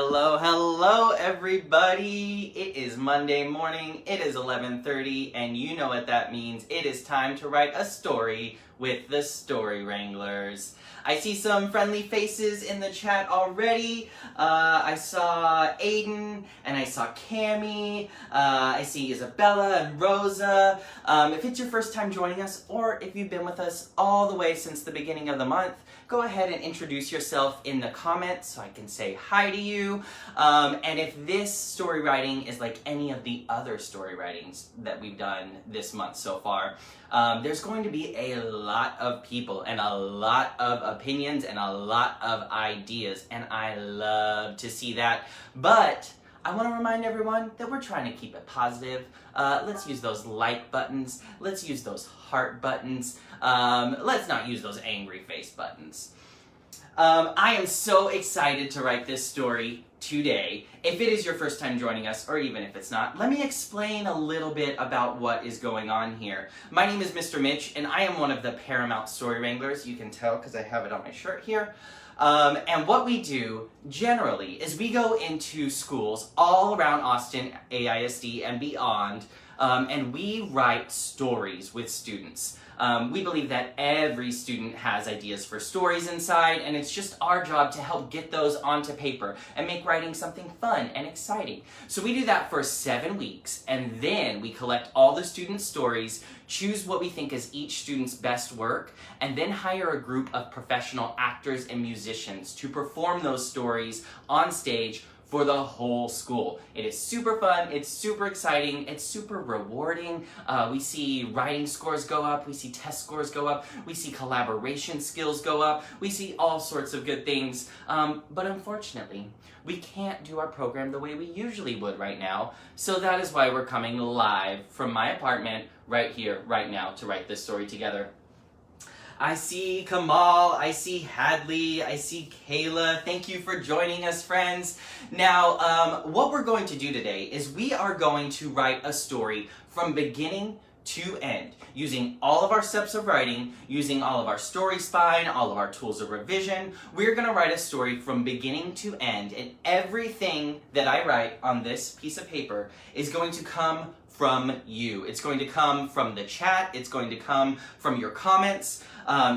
Hello everybody. It is Monday morning, it is 11:30, and you know what that means. It is time to write a story with the Story Wranglers. I see some friendly faces in the chat already. I saw Aiden, and I saw Cammie. I see Isabella and Rosa. If it's your first time joining us, or if you've been with us all the way since the beginning of the month, go ahead and introduce yourself in the comments so I can say hi to you. And if this story writing is like any of the other story writings that we've done this month so far, there's going to be a lot of people and a lot of opinions and a lot of ideas, and I love to see that. But I want to remind everyone that we're trying to keep it positive. Let's use those like buttons. Let's use those heart buttons. Let's not use those angry face buttons. I am so excited to write this story today. If it is your first time joining us, or even if it's not, let me explain a little bit about what is going on here. My name is Mr. Mitch, and I am one of the Paramount Story Wranglers. You can tell because I have it on my shirt here. And what we do generally is we go into schools all around Austin, AISD, and beyond, and we write stories with students. We believe that every student has ideas for stories inside, and it's just our job to help get those onto paper and make writing something fun and exciting. So we do that for 7 weeks, and then we collect all the students' stories, choose what we think is each student's best work, and then hire a group of professional actors and musicians to perform those stories on stage for the whole school. It is super fun, it's super exciting, it's super rewarding. We see writing scores go up, we see test scores go up, we see collaboration skills go up, we see all sorts of good things. But unfortunately, we can't do our program the way we usually would right now, so that is why we're coming live from my apartment right here, right now, to write this story together. I see Kamal, I see Hadley, I see Kayla. Thank you for joining us, friends. Now, what we're going to do today is we are going to write a story from beginning to end, using all of our steps of writing, using all of our story spine, all of our tools of revision. We're going to write a story from beginning to end, and everything that I write on this piece of paper is going to come from you. It's going to come from the chat, it's going to come from your comments.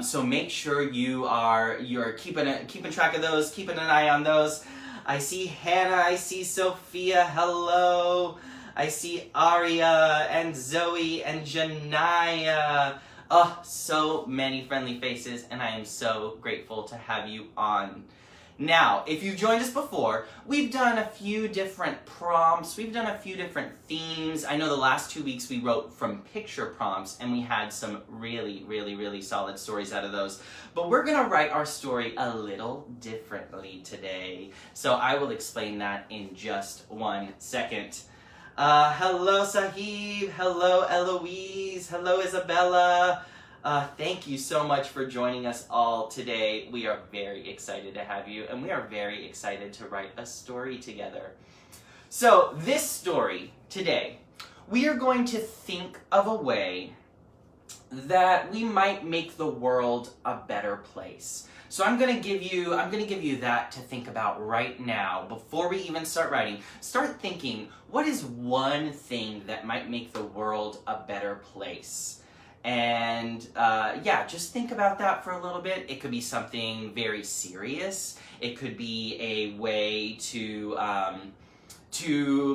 So make sure you're keeping track of those, keeping an eye on those. I see Hannah, I see Sophia, hello. I see Aria and Zoe and Janaya. Oh, so many friendly faces, and I am so grateful to have you on. Now, if you've joined us before, we've done a few different prompts, we've done a few different themes. I know the last 2 weeks we wrote from picture prompts, and we had some really solid stories out of those. But we're gonna write our story a little differently today. So I will explain that in just 1 second. Hello Sahib, hello Eloise, hello Isabella. Thank you so much for joining us all today. We are very excited to have you, and we are very excited to write a story together. So this story today, we are going to think of a way that we might make the world a better place. So I'm gonna give you that to think about right now. Before we even start writing, start thinking, what is one thing that might make the world a better place? And yeah, just think about that for a little bit. It could be something very serious. It could be a way to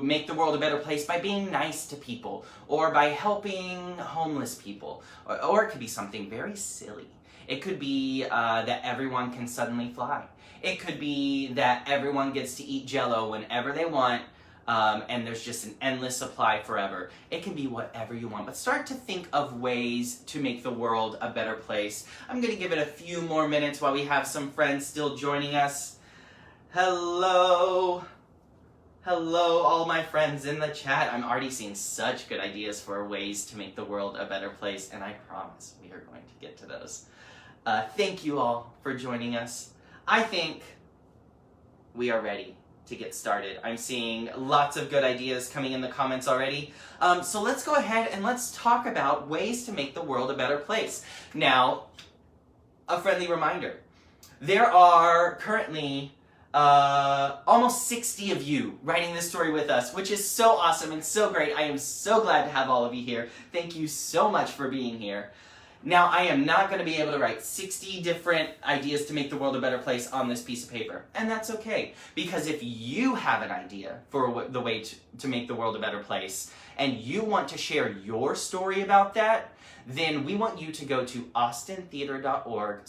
make the world a better place by being nice to people, or by helping homeless people, or it could be something very silly. It could be that everyone can suddenly fly. It could be that everyone gets to eat Jell-O whenever they want, and there's just an endless supply forever. It can be whatever you want, but start to think of ways to make the world a better place. I'm gonna give it a few more minutes while we have some friends still joining us. Hello. Hello, all my friends in the chat. I'm already seeing such good ideas for ways to make the world a better place, and I promise we are going to get to those. Thank you all for joining us. I think we are ready to get started. I'm seeing lots of good ideas coming in the comments already. So let's go ahead and let's talk about ways to make the world a better place. Now, a friendly reminder. There are currently almost 60 of you writing this story with us, which is so awesome and so great. I am so glad to have all of you here. Thank you so much for being here. Now, I am not going to be able to write 60 different ideas to make the world a better place on this piece of paper. And that's okay, because if you have an idea for the way to make the world a better place, and you want to share your story about that, then we want you to go to austintheater.org/,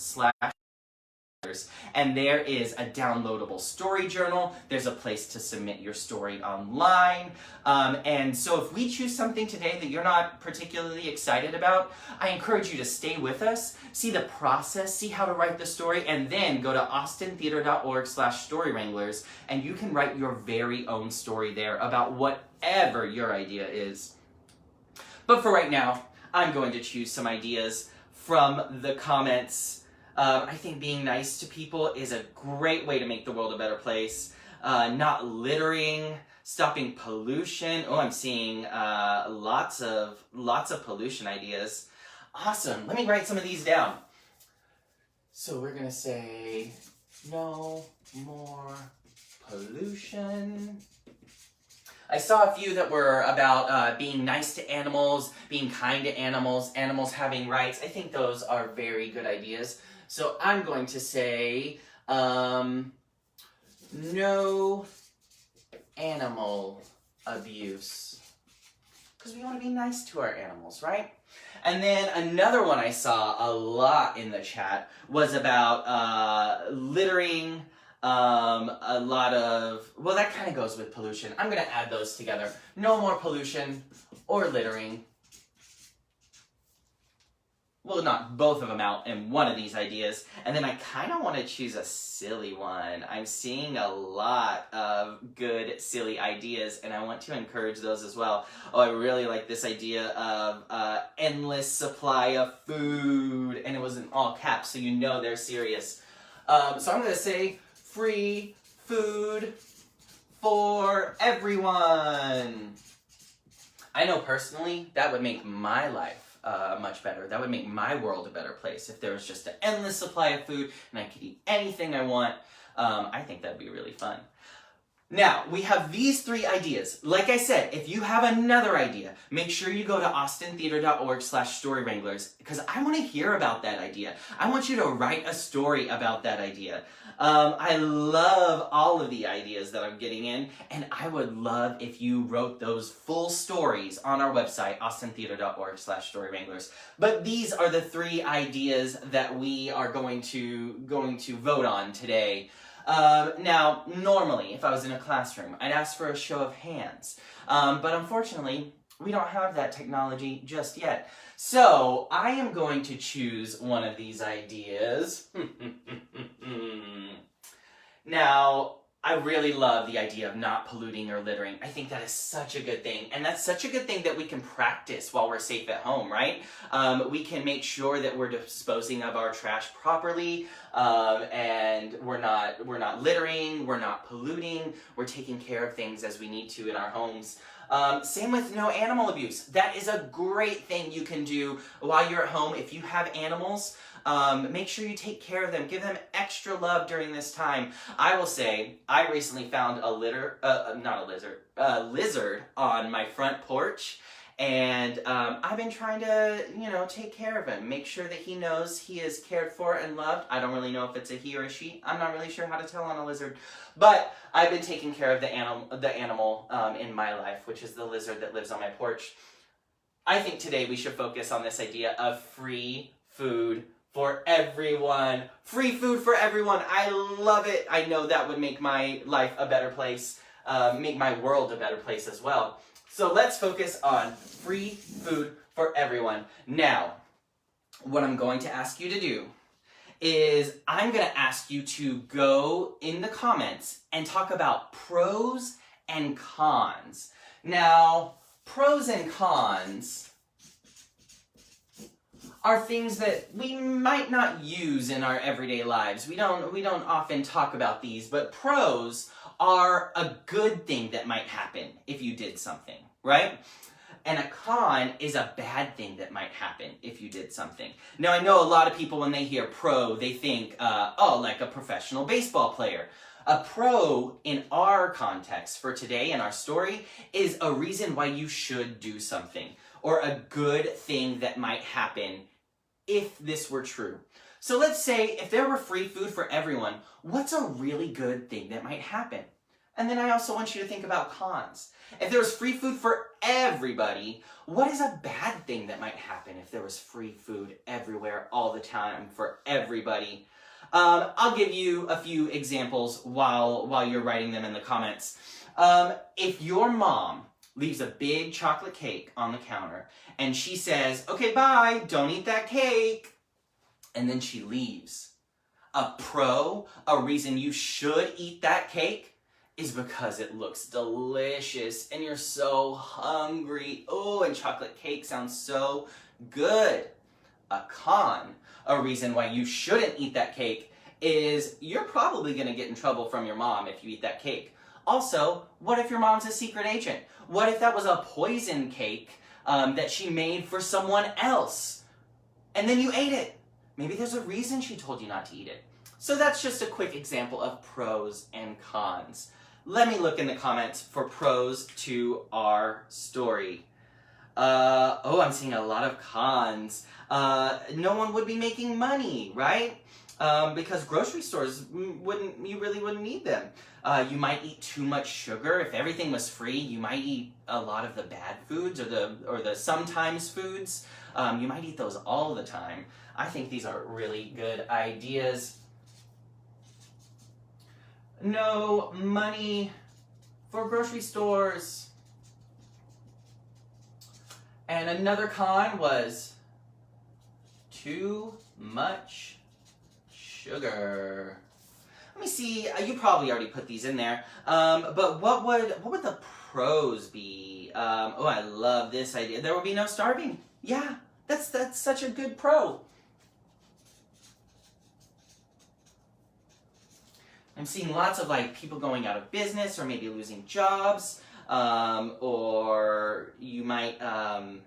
and there is a downloadable story journal. There's a place to submit your story online. And so if we choose something today that you're not particularly excited about, I encourage you to stay with us, see the process, see how to write the story, and then go to austintheater.org/Story Wranglers, and you can write your very own story there about whatever your idea is. But for right now, I'm going to choose some ideas from the comments. I think being nice to people is a great way to make the world a better place. Not littering, stopping pollution. Oh, I'm seeing lots of pollution ideas. Awesome. Let me write some of these down. So we're gonna say no more pollution. I saw a few that were about being nice to animals, being kind to animals, animals having rights. I think those are very good ideas. So I'm going to say no animal abuse, because we want to be nice to our animals, right? And then another one I saw a lot in the chat was about littering, a lot of, well, that kind of goes with pollution. I'm going to add those together. No more pollution or littering. We'll knock both of them out in one of these ideas. And then I kind of want to choose a silly one. I'm seeing a lot of good, silly ideas, and I want to encourage those as well. Oh, I really like this idea of endless supply of food, and it was in all caps, so you know they're serious. So I'm going to say free food for everyone. I know personally that would make my life much better. That would make my world a better place if there was just an endless supply of food and I could eat anything I want. I think that'd be really fun. Now, we have these three ideas. Like I said, if you have another idea, make sure you go to austintheater.org/Story Wranglers, because I want to hear about that idea. I want you to write a story about that idea. I love all of the ideas that I'm getting in, and I would love if you wrote those full stories on our website, austintheater.org/Story Wranglers. But these are the three ideas that we are going to vote on today. Now, normally, if I was in a classroom, I'd ask for a show of hands. But unfortunately, we don't have that technology just yet. So, I am going to choose one of these ideas. Now, I really love the idea of not polluting or littering. I think that is such a good thing. And that's such a good thing that we can practice while we're safe at home, right? We can make sure that we're disposing of our trash properly, and we're not littering, we're not polluting, we're taking care of things as we need to in our homes. Same with no animal abuse. That is a great thing you can do while you're at home. If you have animals, make sure you take care of them. Give them extra love during this time. I will say, I recently found a lizard on my front porch. And I've been trying to, take care of him. Make sure that he knows he is cared for and loved. I don't really know if it's a he or a she. I'm not really sure how to tell on a lizard. But I've been taking care of the animal in my life, which is the lizard that lives on my porch. I think today we should focus on this idea of free food for everyone. Free food for everyone. I love it. I know that would make my life a better place, make my world a better place as well. So let's focus on free food for everyone. Now, what I'm going to ask you to do is I'm going to ask you to go in the comments and talk about pros and cons. Now, pros and cons are things that we might not use in our everyday lives. We don't often talk about these, but pros are a good thing that might happen if you did something, right? And a con is a bad thing that might happen if you did something. Now, I know a lot of people, when they hear pro, they think, like a professional baseball player. A pro in our context for today in our story is a reason why you should do something, or a good thing that might happen if this were true. So let's say if there were free food for everyone, what's a really good thing that might happen? And then I also want you to think about cons. If there was free food for everybody, what is a bad thing that might happen if there was free food everywhere all the time for everybody? I'll give you a few examples while you're writing them in the comments. If your mom leaves a big chocolate cake on the counter and she says, "Okay, bye, don't eat that cake," and then she leaves, a reason you should eat that cake is because it looks delicious and you're so hungry. Oh, and chocolate cake sounds so good. A con, a reason why you shouldn't eat that cake, is you're probably going to get in trouble from your mom if you eat that cake. Also, what if your mom's a secret agent? What if that was a poison cake that she made for someone else and then you ate it? Maybe there's a reason she told you not to eat it. So that's just a quick example of pros and cons. Let me look in the comments for pros to our story. I'm seeing a lot of cons. No one would be making money, right? Because grocery stores you really wouldn't need them. You might eat too much sugar. If everything was free, you might eat a lot of the bad foods or the sometimes foods. You might eat those all the time. I think these are really good ideas. No money for grocery stores. And another con was too much sugar. Let me see, you probably already put these in there, but what would the pros be? I love this idea. There would be no starving. Yeah, that's such a good pro. I'm seeing lots of people going out of business or maybe losing jobs, or you might have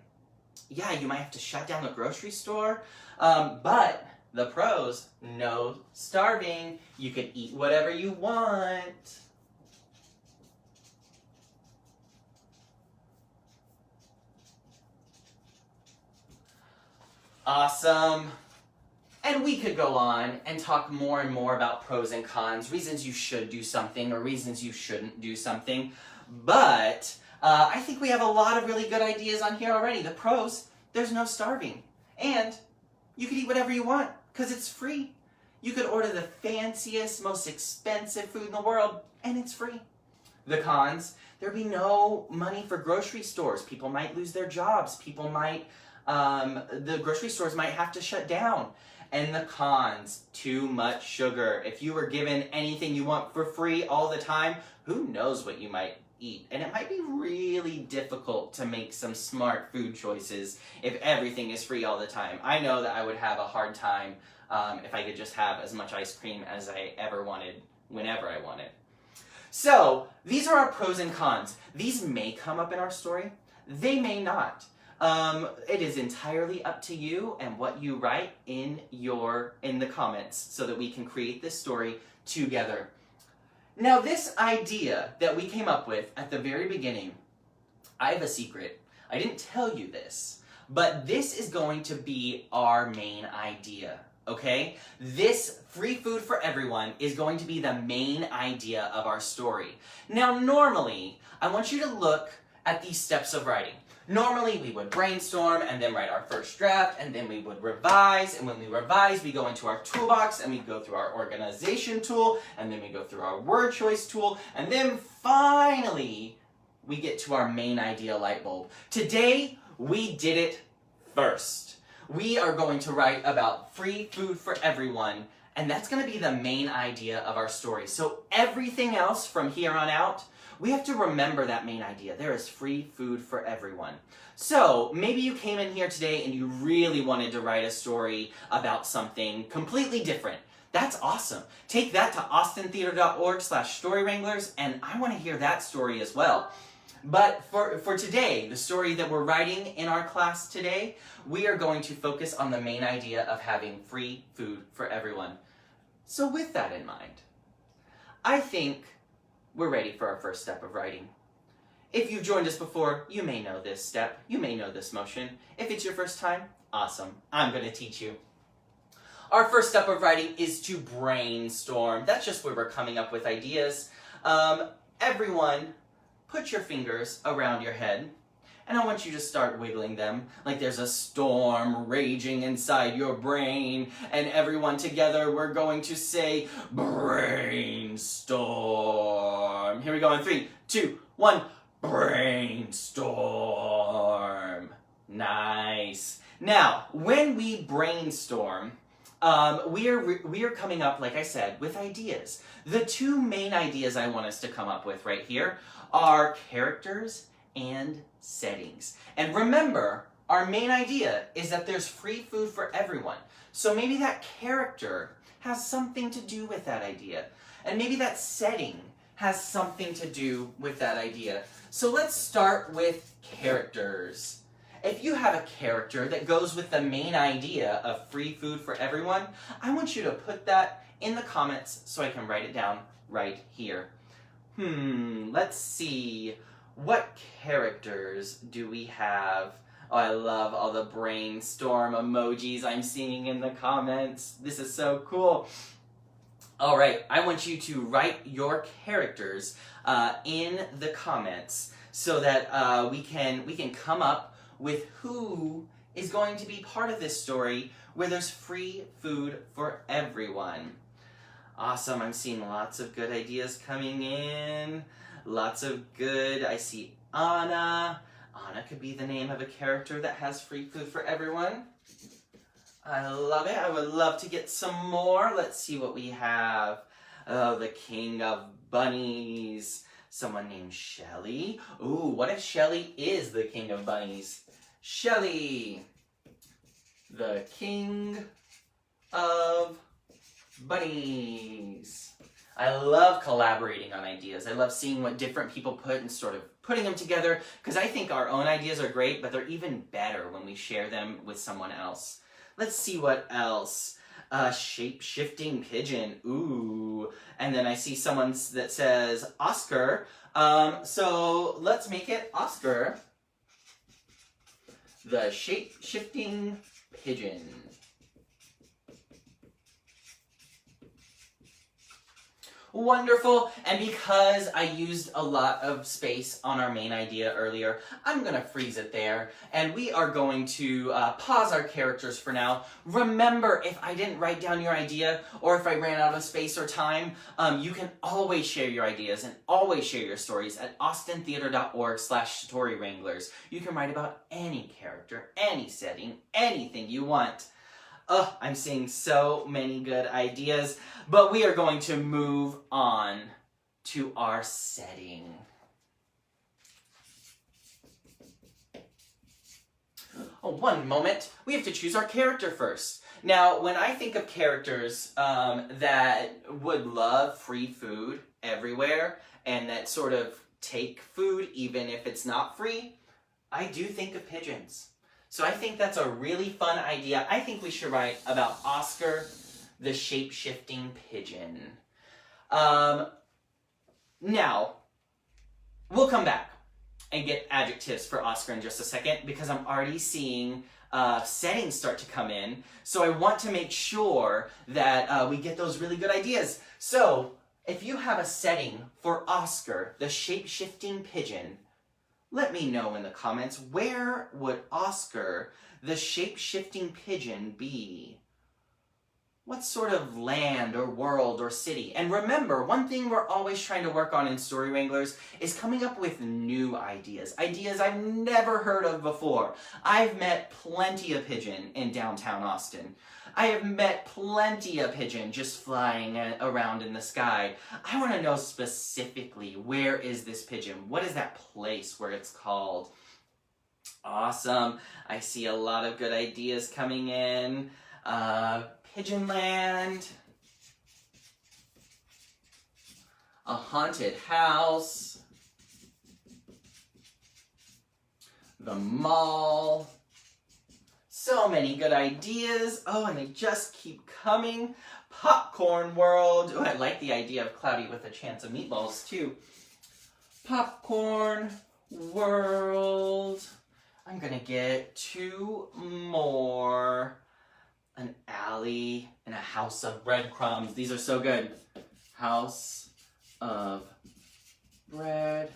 to shut down the grocery store. But the pros, no starving. You could eat whatever you want. Awesome. And we could go on and talk more and more about pros and cons, reasons you should do something or reasons you shouldn't do something. But I think we have a lot of really good ideas on here already. The pros, there's no starving. And you could eat whatever you want because it's free. You could order the fanciest, most expensive food in the world and it's free. The cons, there'd be no money for grocery stores. People might lose their jobs. The grocery stores might have to shut down. And the cons, too much sugar. If you were given anything you want for free all the time, who knows what you might eat. And it might be really difficult to make some smart food choices if everything is free all the time. I know that I would have a hard time if I could just have as much ice cream as I ever wanted, whenever I wanted. So, these are our pros and cons. These may come up in our story. They may not. It is entirely up to you and what you write in the comments so that we can create this story together. Now, this idea that we came up with at the very beginning, I have a secret. I didn't tell you this, but this is going to be our main idea, okay? This free food for everyone is going to be the main idea of our story. Now, normally, I want you to look at these steps of writing. Normally, we would brainstorm and then write our first draft, and then we would revise, and when we revise, we go into our toolbox, and we go through our organization tool, and then we go through our word choice tool, and then finally, we get to our main idea light bulb. Today, we did it first. We are going to write about free food for everyone, and that's going to be the main idea of our story. So everything else from here on out, we have to remember that main idea. There is free food for everyone. So maybe you came in here today and you really wanted to write a story about something completely different. That's awesome. Take that to austintheater.org/Story Wranglers, and I want to hear that story as well. But for today, the story that we're writing in our class today, we are going to focus on the main idea of having free food for everyone. So with that in mind, I think we're ready for our first step of writing. If you've joined us before, you may know this step, you may know this motion. If it's your first time, awesome, I'm going to teach you. Our first step of writing is to brainstorm. That's just where we're coming up with ideas. Everyone, put your fingers around your head, and I want you to start wiggling them like there's a storm raging inside your brain, and everyone together we're going to say brainstorm. Here we go in 3, 2, 1, brainstorm. Nice. Now, when we brainstorm, we are coming up, like I said, with ideas. The two main ideas I want us to come up with right here are characters and settings. And remember, our main idea is that there's free food for everyone. So maybe that character has something to do with that idea. And maybe that setting has something to do with that idea. So let's start with characters. If you have a character that goes with the main idea of free food for everyone, I want you to put that in the comments so I can write it down right here. Let's see. What characters do we have? Oh, I love all the brainstorm emojis I'm seeing in the comments. This is so cool. All right, I want you to write your characters in the comments so that we can come up with who is going to be part of this story where there's free food for everyone. Awesome, I'm seeing lots of good ideas coming in. Lots of good, I see Anna. Anna could be the name of a character that has free food for everyone. I love it, I would love to get some more. Let's see what we have. Oh, the King of Bunnies. Someone named Shelly. Ooh, what if Shelly is the King of Bunnies? Shelly, the King of Bunnies. I love collaborating on ideas. I love seeing what different people put and sort of putting them together, because I think our own ideas are great, but they're even better when we share them with someone else. Let's see what else. Shape-shifting pigeon. Ooh. And then I see someone that says Oscar. So let's make it Oscar, the shape-shifting pigeon. Wonderful, and because I used a lot of space on our main idea earlier, I'm going to freeze it there, and we are going to pause our characters for now. Remember, if I didn't write down your idea, or if I ran out of space or time, you can always share your ideas and always share your stories at austintheater.org/Story Wranglers. You can write about any character, any setting, anything you want. Oh, I'm seeing so many good ideas, but we are going to move on to our setting. Oh, one moment. We have to choose our character first. Now, when I think of characters that would love free food everywhere and that sort of take food even if it's not free, I do think of pigeons. So I think that's a really fun idea. I think we should write about Oscar, the shape-shifting pigeon. Now, we'll come back and get adjectives for Oscar in just a second, because I'm already seeing settings start to come in. So I want to make sure that we get those really good ideas. So if you have a setting for Oscar, the shape-shifting pigeon, let me know in the comments, where would Oscar, the shape-shifting pigeon, be? What sort of land or world or city? And remember, one thing we're always trying to work on in Story Wranglers is coming up with new ideas. Ideas I've never heard of before. I've met plenty of pigeon in downtown Austin. I have met plenty of pigeon just flying around in the sky. I want to know specifically, where is this pigeon? What is that place where it's called? Awesome. I see a lot of good ideas coming in. Pigeon Land. A haunted house. The mall. So many good ideas. Oh, and they just keep coming. Popcorn World. Ooh, I like the idea of Cloudy with a Chance of Meatballs, too. Popcorn World. I'm gonna get 2 more. An alley and a house of breadcrumbs. These are so good. House of breadcrumbs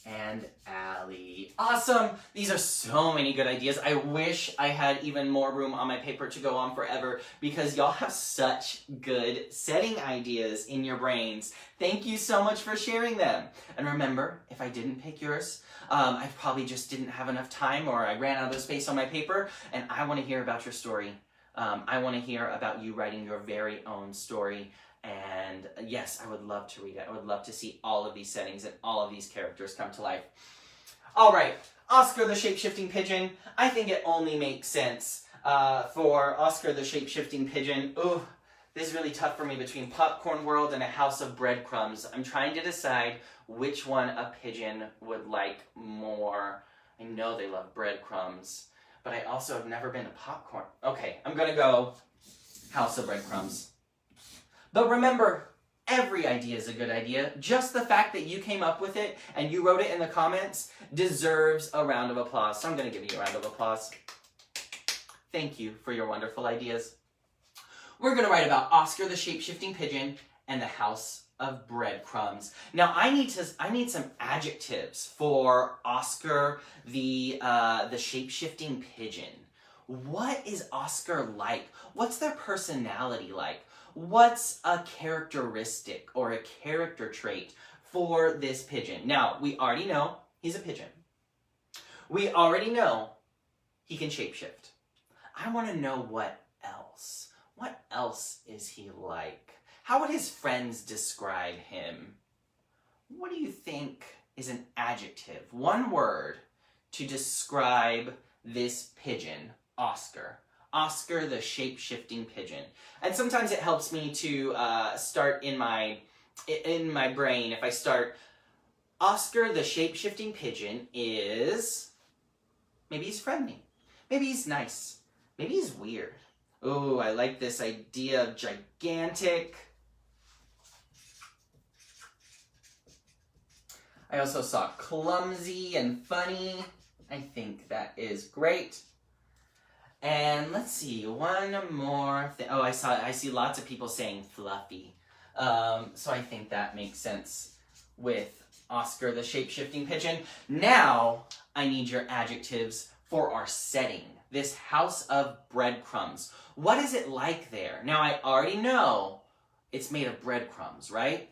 and alley. Awesome! These are so many good ideas. I wish I had even more room on my paper to go on forever because y'all have such good setting ideas in your brains. Thank you so much for sharing them. And remember, if I didn't pick yours, I probably just didn't have enough time or I ran out of space on my paper, and I want to hear about your story. I want to hear about you writing your very own story. And yes, I would love to read it. I would love to see all of these settings and all of these characters come to life. All right, Oscar the Shape-Shifting Pigeon. I think it only makes sense for Oscar the Shape-Shifting Pigeon. Ooh, this is really tough for me between Popcorn World and a House of Breadcrumbs. I'm trying to decide which one a pigeon would like more. I know they love breadcrumbs, but I also have never been to popcorn. Okay, I'm gonna go House of Breadcrumbs. But remember, every idea is a good idea. Just the fact that you came up with it and you wrote it in the comments deserves a round of applause. So I'm going to give you a round of applause. Thank you for your wonderful ideas. We're going to write about Oscar the Shape-Shifting Pigeon and the House of Breadcrumbs. Now I need some adjectives for Oscar the Shape-Shifting Pigeon. What is Oscar like? What's their personality like? What's a characteristic or a character trait for this pigeon? Now, we already know he's a pigeon. We already know he can shapeshift. I want to know what else. What else is he like? How would his friends describe him? What do you think is an adjective, one word, to describe this pigeon, Oscar? Oscar the Shape-Shifting Pigeon. And sometimes it helps me to start in my brain. If I start, Oscar the Shape-Shifting Pigeon is, maybe he's friendly. Maybe he's nice. Maybe he's weird. Ooh, I like this idea of gigantic. I also saw clumsy and funny. I think that is great. And let's see, one more thing. Oh, I see lots of people saying fluffy. So I think that makes sense with Oscar the Shape-Shifting Pigeon. Now, I need your adjectives for our setting. This House of Breadcrumbs. What is it like there? Now, I already know it's made of breadcrumbs, right?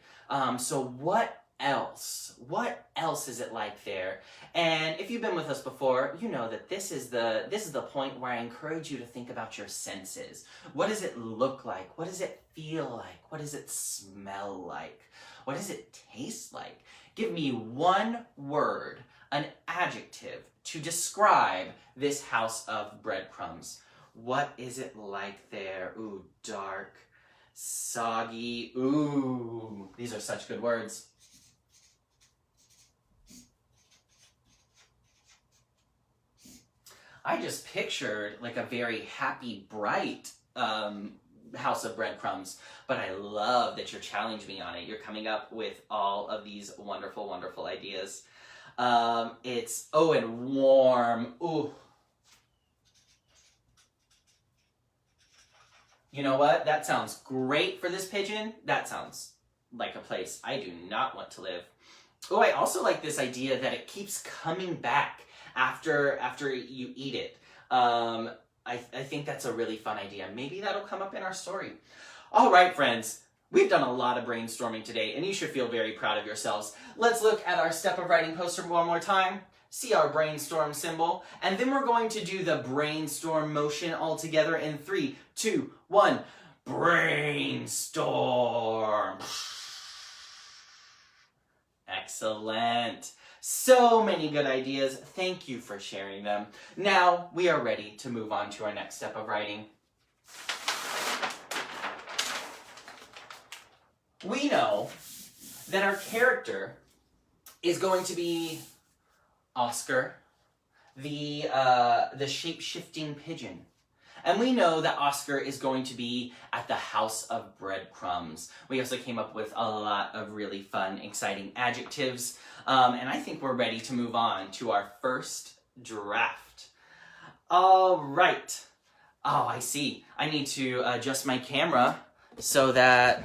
So what else? What else is it like there? And if you've been with us before, you know that this is the point where I encourage you to think about your senses. What does it look like? What does it feel like? What does it smell like? What does it taste like? Give me one word, an adjective, to describe this House of Breadcrumbs. What is it like there? Ooh, dark, soggy. Ooh, these are such good words. I just pictured like a very happy, bright House of Breadcrumbs, but I love that you're challenging me on it. You're coming up with all of these wonderful, wonderful ideas. And warm. Ooh. You know what? That sounds great for this pigeon. That sounds like a place I do not want to live. Oh, I also like this idea that it keeps coming back after you eat it. I think that's a really fun idea. Maybe that'll come up in our story. All right, friends. We've done a lot of brainstorming today, and you should feel very proud of yourselves. Let's look at our Step of Writing poster one more time. See our brainstorm symbol, and then we're going to do the brainstorm motion all together in 3, 2, 1. Brainstorm. Excellent. So many good ideas. Thank you for sharing them. Now we are ready to move on to our next step of writing. We know that our character is going to be Oscar, the shape-shifting pigeon. And we know that Oscar is going to be at the House of Breadcrumbs. We also came up with a lot of really fun, exciting adjectives. And I think we're ready to move on to our first draft. All right. Oh, I see. I need to adjust my camera so that,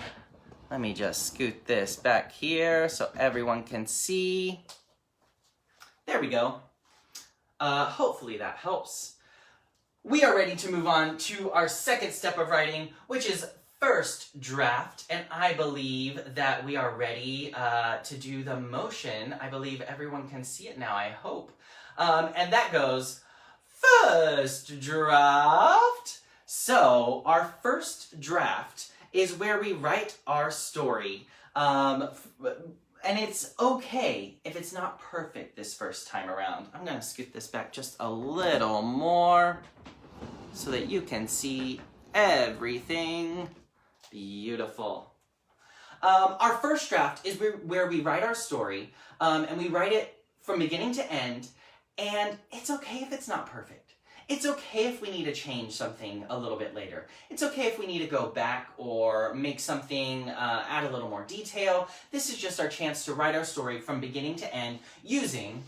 let me just scoot this back here so everyone can see. There we go. Hopefully that helps. We are ready to move on to our second step of writing, which is first draft, and I believe that we are ready to do the motion. I believe everyone can see it now, I hope. And that goes, first draft. So our first draft is where we write our story. And it's okay if it's not perfect this first time around. I'm gonna scoot this back just a little more so that you can see everything. Beautiful. Our first draft is where we write our story, and we write it from beginning to end, and it's okay if it's not perfect. It's okay if we need to change something a little bit later. It's okay if we need to go back or make something, add a little more detail. This is just our chance to write our story from beginning to end using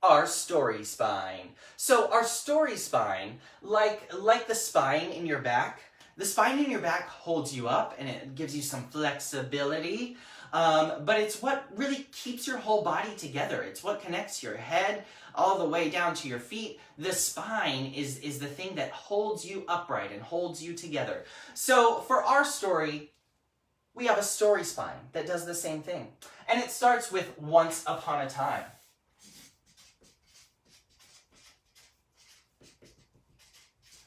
our story spine. So our story spine, like the spine in your back, the spine in your back holds you up and it gives you some flexibility, but it's what really keeps your whole body together. It's what connects your head all the way down to your feet. The spine is the thing that holds you upright and holds you together. So for our story, we have a story spine that does the same thing. And it starts with once upon a time.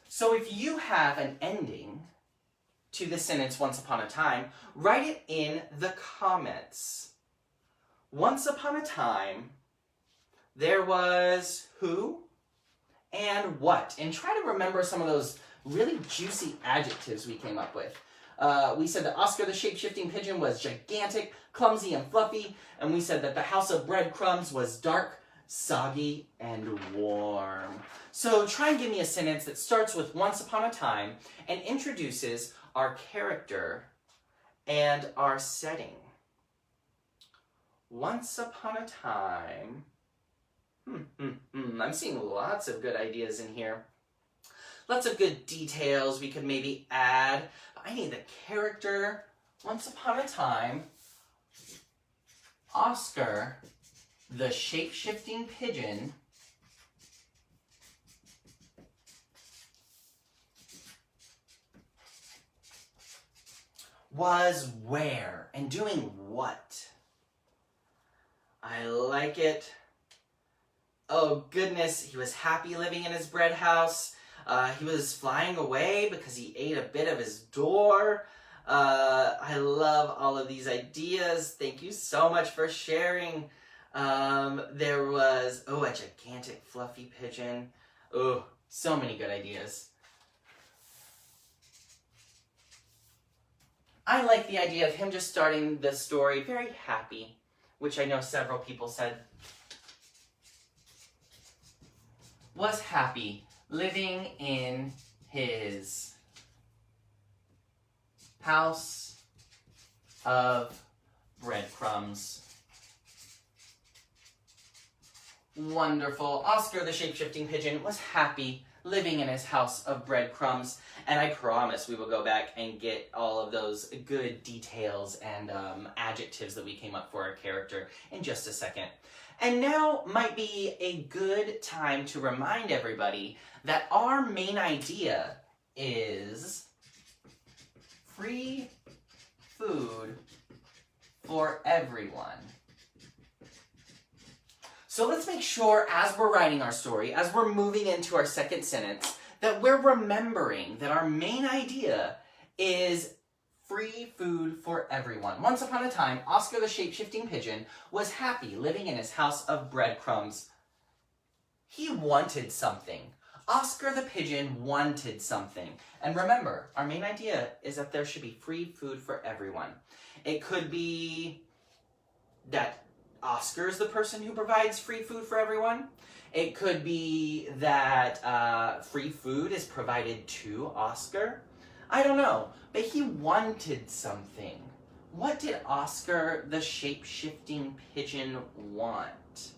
So if you have an ending to the sentence once upon a time, write it in the comments. Once upon a time, there was who and what. And try to remember some of those really juicy adjectives we came up with. We said that Oscar the shape-shifting pigeon was gigantic, clumsy, and fluffy. And we said that the House of Breadcrumbs was dark, soggy, and warm. So try and give me a sentence that starts with once upon a time and introduces our character and our setting. Once upon a time. I'm seeing lots of good ideas in here. Lots of good details we could maybe add. I need the character. Once upon a time, Oscar, the shape-shifting pigeon, was where and doing what? I like it. Oh goodness, he was happy living in his bread house. He was flying away because he ate a bit of his door. I love all of these ideas. Thank you so much for sharing. There was, a gigantic fluffy pigeon. Oh, so many good ideas. I like the idea of him just starting the story very happy, which I know several people said. Was happy living in his house of breadcrumbs. Wonderful. Oscar the shape-shifting pigeon was happy living in his house of breadcrumbs. And I promise we will go back and get all of those good details and adjectives that we came up for our character in just a second. And now might be a good time to remind everybody that our main idea is free food for everyone. So let's make sure as we're writing our story, as we're moving into our second sentence, that we're remembering that our main idea is free food for everyone. Once upon a time, Oscar the shape-shifting pigeon was happy living in his house of breadcrumbs. He wanted something. Oscar the pigeon wanted something. And remember, our main idea is that there should be free food for everyone. It could be that Oscar's the person who provides free food for everyone. It could be that free food is provided to Oscar. I don't know, but he wanted something. What did Oscar, the shape-shifting pigeon, want?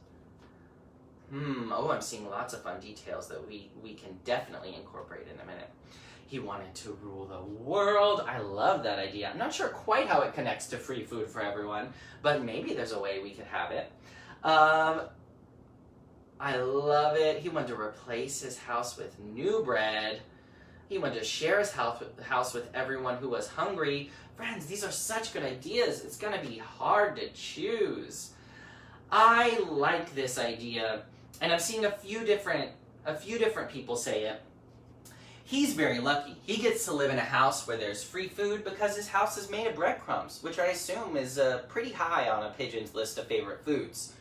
Oh, I'm seeing lots of fun details that we can definitely incorporate in a minute. He wanted to rule the world. I love that idea. I'm not sure quite how it connects to free food for everyone, but maybe there's a way we could have it. I love it. He wanted to replace his house with new bread. He wanted to share his house with everyone who was hungry. Friends, these are such good ideas. It's going to be hard to choose. I like this idea, and I'm seeing a few different people say it. He's very lucky. He gets to live in a house where there's free food because his house is made of breadcrumbs, which I assume is pretty high on a pigeon's list of favorite foods.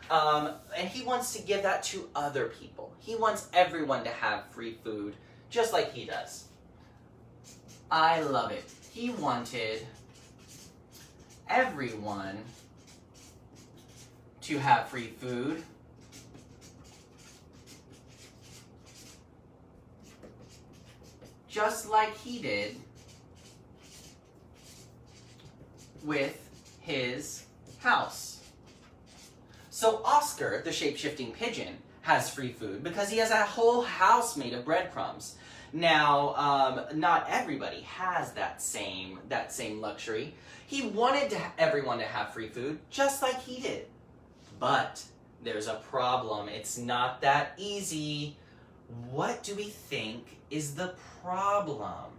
And he wants to give that to other people. He wants everyone to have free food, just like he does. I love it. He wanted everyone to have free food. Just like he did with his house. So Oscar, the shape-shifting pigeon, has free food because he has a whole house made of breadcrumbs. Now, not everybody has that same luxury. He wanted everyone to have free food, just like he did. But there's a problem. It's not that easy. What do we think is the problem?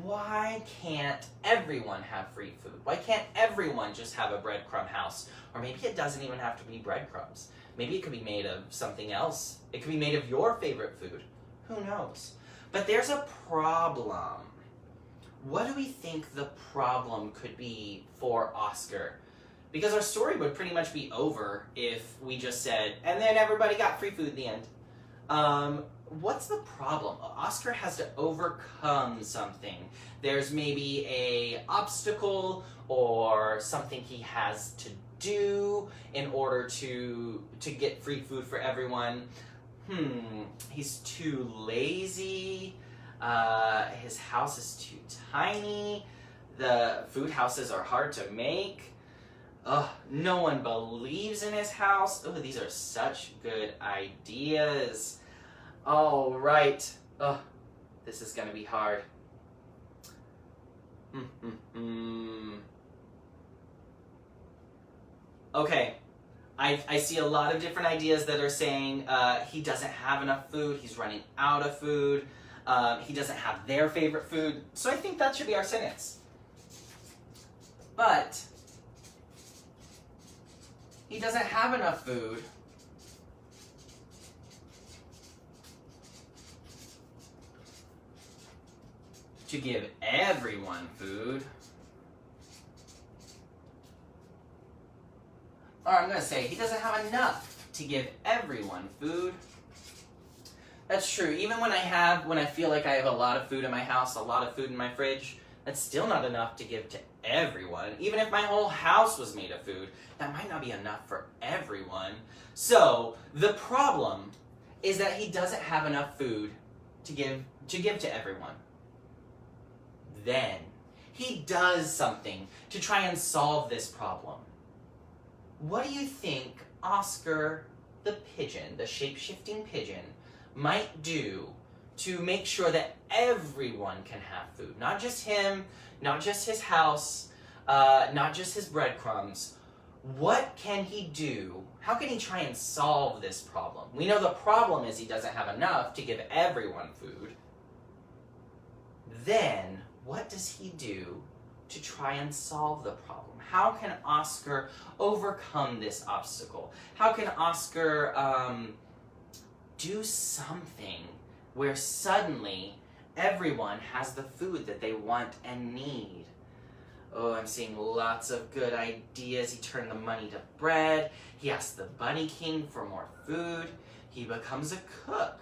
Why can't everyone have free food? Why can't everyone just have a breadcrumb house? Or maybe it doesn't even have to be breadcrumbs. Maybe it could be made of something else. It could be made of your favorite food. Who knows? But there's a problem. What do we think the problem could be for Oscar? Because our story would pretty much be over if we just said, and then everybody got free food at the end. What's the problem? Oscar has to overcome something. There's maybe a obstacle or something he has to do in order to get free food for everyone. He's too lazy. His house is too tiny. The food houses are hard to make. No one believes in his house. Oh, these are such good ideas. All right. This is going to be hard. Okay. I see a lot of different ideas that are saying he doesn't have enough food. He's running out of food. He doesn't have their favorite food. So I think that should be our sentence. But he doesn't have enough food to give everyone food. Or I'm going to say he doesn't have enough to give everyone food. That's true. Even when I feel like I have a lot of food in my house, a lot of food in my fridge, that's still not enough to give to everyone. Even if my whole house was made of food, that might not be enough for everyone. So the problem is that he doesn't have enough food to give to everyone. Then he does something to try and solve this problem. What do you think Oscar the pigeon, the shape-shifting pigeon, might do to make sure that everyone can have food? Not just him, not just his house, not just his breadcrumbs. What can he do? How can he try and solve this problem? We know the problem is he doesn't have enough to give everyone food. Then, what does he do to try and solve the problem? How can Oscar overcome this obstacle? How can Oscar do something where suddenly everyone has the food that they want and need? Oh, I'm seeing lots of good ideas. He turned the money to bread. He asked the Bunny King for more food. He becomes a cook.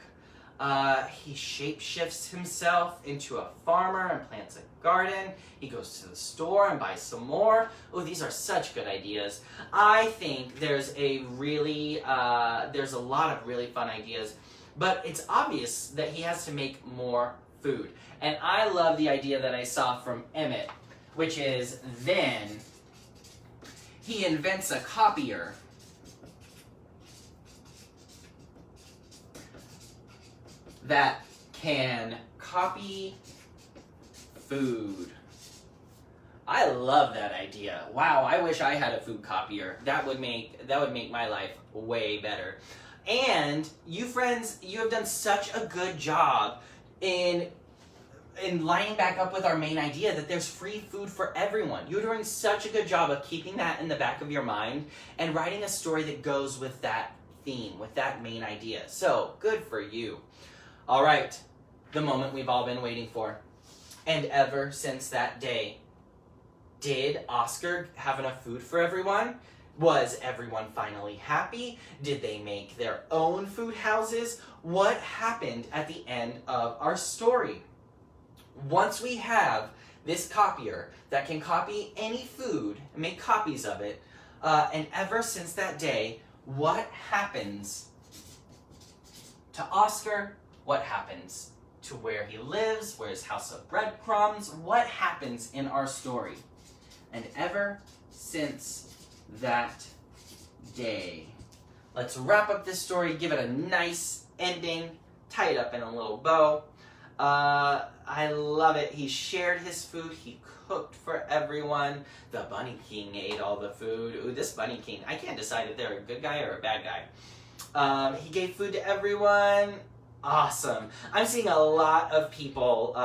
He shapeshifts himself into a farmer and plants a garden. He goes to the store and buys some more. Oh, these are such good ideas. I think there's a lot of really fun ideas, but it's obvious that he has to make more food. And I love the idea that I saw from Emmett, which is then he invents a copier that can copy food. I love that idea. Wow, I wish I had a food copier. That would make my life way better. And you friends, you have done such a good job in lining back up with our main idea that there's free food for everyone. You're doing such a good job of keeping that in the back of your mind and writing a story that goes with that theme, with that main idea. So, good for you. All right, the moment we've all been waiting for. And ever since that day, did Oscar have enough food for everyone? Was everyone finally happy? Did they make their own food houses? What happened at the end of our story? Once we have this copier that can copy any food and make copies of it, and ever since that day, what happens to Oscar? What happens to where he lives? Where's House of Breadcrumbs? What happens in our story? And ever since that day. Let's wrap up this story, give it a nice ending, tie it up in a little bow. I love it. He shared his food. He cooked for everyone. The Bunny King ate all the food. Ooh, this Bunny King, I can't decide if they're a good guy or a bad guy. He gave food to everyone. Awesome. I'm seeing a lot of people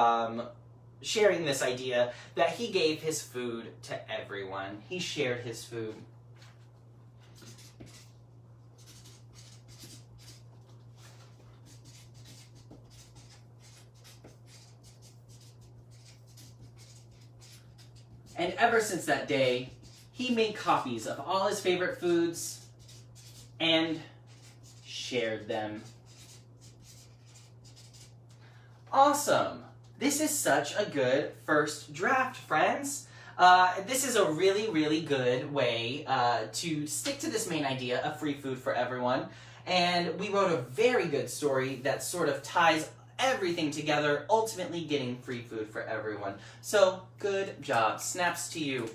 sharing this idea that he gave his food to everyone. He shared his food. And ever since that day, he made copies of all his favorite foods and shared them. Awesome! This is such a good first draft, friends. This is a really, really good way to stick to this main idea of free food for everyone. And we wrote a very good story that sort of ties everything together, ultimately getting free food for everyone. So, good job. Snaps to you.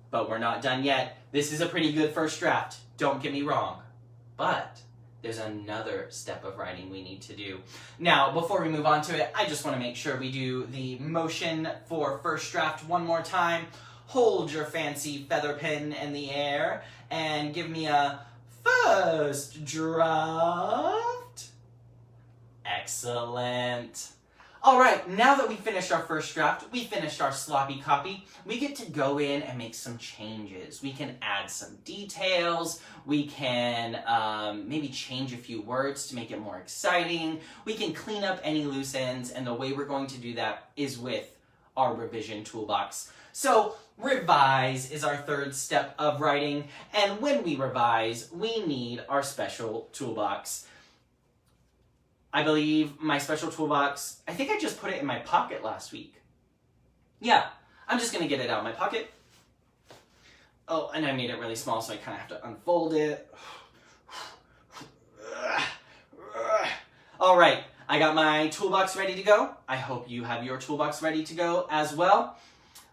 But we're not done yet. This is a pretty good first draft. Don't get me wrong. But there's another step of writing we need to do. Now, before we move on to it, I just want to make sure we do the motion for first draft one more time. Hold your fancy feather pen in the air and give me a first draft. Excellent. All right, now that we finished our first draft, we finished our sloppy copy, we get to go in and make some changes. We can add some details. We can maybe change a few words to make it more exciting. We can clean up any loose ends, and the way we're going to do that is with our revision toolbox. So, revise is our third step of writing, and when we revise, we need our special toolbox. I believe my special toolbox, I think I just put it in my pocket last week. Yeah, I'm just going to get it out of my pocket. Oh, and I made it really small, so I kind of have to unfold it. All right, I got my toolbox ready to go. I hope you have your toolbox ready to go as well.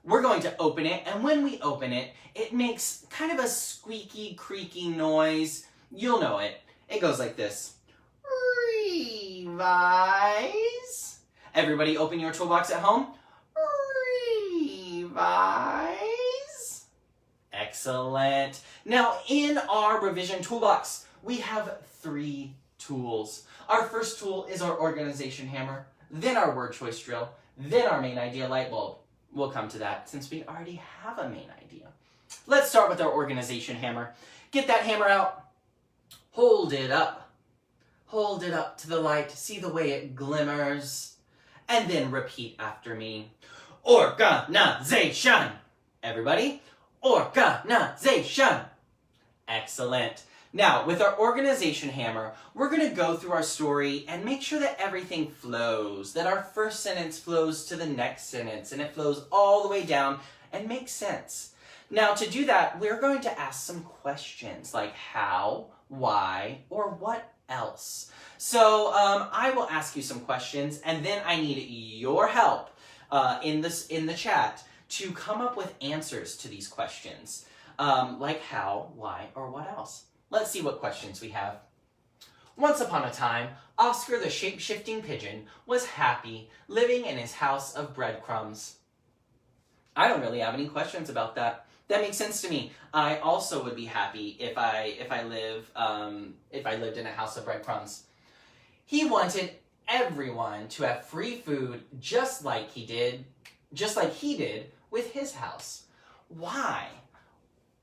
We're going to open it, and when we open it, it makes kind of a squeaky, creaky noise. You'll know it. It goes like this. Revise. Everybody open your toolbox at home. Revise. Excellent. Now in our revision toolbox, we have 3 tools. Our first tool is our organization hammer, then our word choice drill, then our main idea light bulb. We'll come to that since we already have a main idea. Let's start with our organization hammer. Get that hammer out. Hold it up. Hold it up to the light, see the way it glimmers, and then repeat after me. Organization. Everybody, organization. Excellent. Now, with our organization hammer, we're going to go through our story and make sure that everything flows, that our first sentence flows to the next sentence, and it flows all the way down and makes sense. Now, to do that, we're going to ask some questions like how, why, or what else. So I will ask you some questions, and then I need your help in the chat to come up with answers to these questions, like how, why, or what else. Let's see what questions we have. Once upon a time, Oscar the shape-shifting pigeon was happy living in his house of breadcrumbs. I don't really have any questions about that. That makes sense to me. I also would be happy if I lived in a house of breadcrumbs. He wanted everyone to have free food just like he did with his house. Why?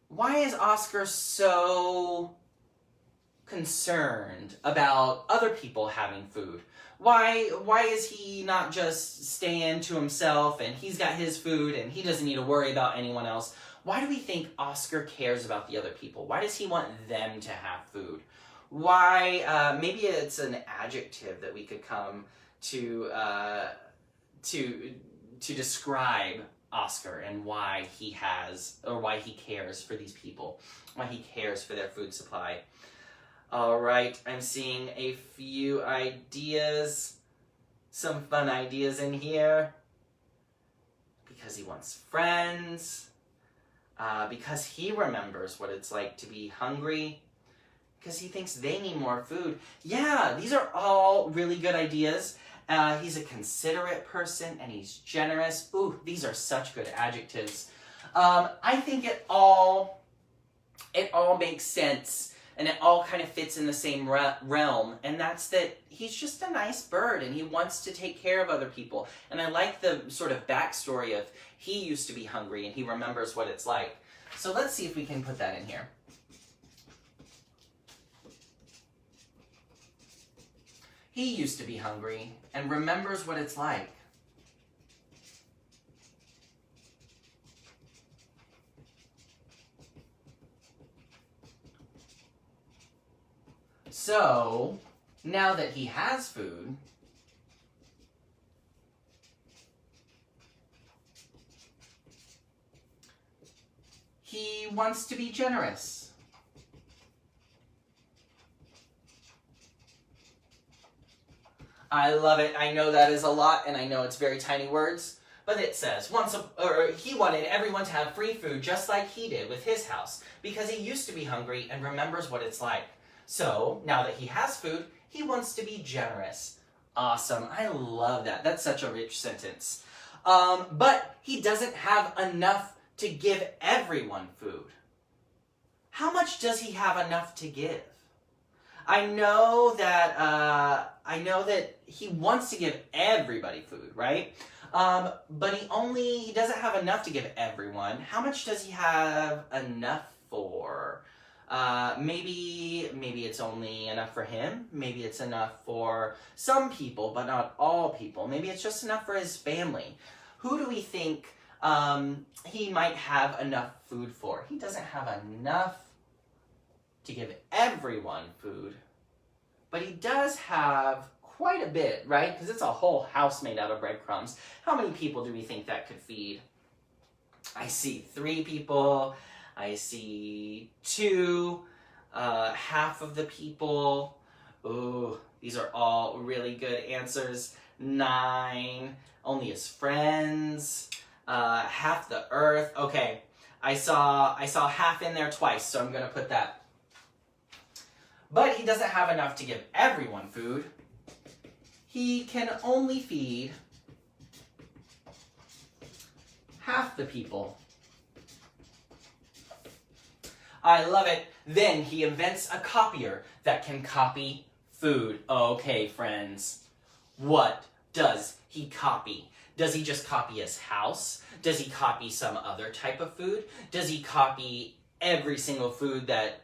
Why is Oscar so concerned about other people having food? Why is he not just staying to himself and he's got his food and he doesn't need to worry about anyone else? Why do we think Oscar cares about the other people? Why does he want them to have food? Why, maybe it's an adjective that we could come to describe Oscar and why he cares for these people, why he cares for their food supply. All right, I'm seeing a few ideas, some fun ideas in here. Because he wants friends, because he remembers what it's like to be hungry, because he thinks they need more food. Yeah, these are all really good ideas. He's a considerate person and he's generous. Ooh, these are such good adjectives. I think it all makes sense and it all kind of fits in the same realm, and that's that he's just a nice bird and he wants to take care of other people. And I like the sort of backstory of he used to be hungry and he remembers what it's like. So let's see if we can put that in here. He used to be hungry and remembers what it's like. So, now that he has food, he wants to be generous. I love it. I know that is a lot, and I know it's very tiny words, but it says, he wanted everyone to have free food just like he did with his house, because he used to be hungry and remembers what it's like. So, now that he has food, he wants to be generous. Awesome. I love that. That's such a rich sentence. But he doesn't have enough to give everyone food. How much does he have enough to give? I know that he wants to give everybody food, right? But he doesn't have enough to give everyone. How much does he have enough for? Maybe it's only enough for him. Maybe it's enough for some people, but not all people. Maybe it's just enough for his family. Who do we think he might have enough food for? He doesn't have enough to give everyone food, but he does have quite a bit, right? Because it's a whole house made out of breadcrumbs. How many people do we think that could feed? I see 3 people. I see 2, half of the people. Ooh, these are all really good answers. 9, only his friends. Half the earth. Okay, I saw half in there twice, so I'm gonna put that. But he doesn't have enough to give everyone food. He can only feed half the people. I love it. Then he invents a copier that can copy food. Okay, friends. What does he copy? Does he just copy his house? Does he copy some other type of food? Does he copy every single food that